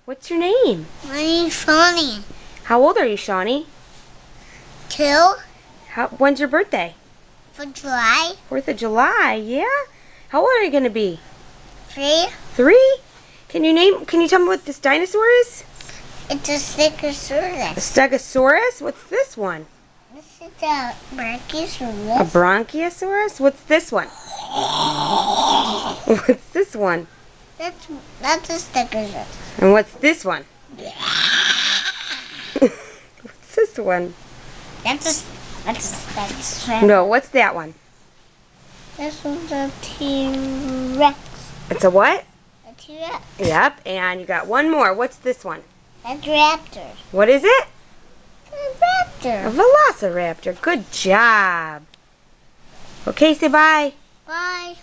What's your name? My name's Shawnee. How old are you, Shawnee? 2 When's your birthday? for July. 4th of July, yeah? How old are you going to be? 3. 3? Can you tell me what this dinosaur is? It's a Stegosaurus. A Stegosaurus? What's this one? This is a Brachiosaurus. A Bronchiosaurus? What's this one? What's this one? That's a Stegosaurus. And what's this one? What's this one? That's a Stegosaurus. No, what's that one? This one's a T-Rex. It's a what? A T-Rex. Yep, and you got one more. What's this one? That's Raptor. What is it? A Raptor. A Velociraptor. Good job. Okay, say bye. Bye.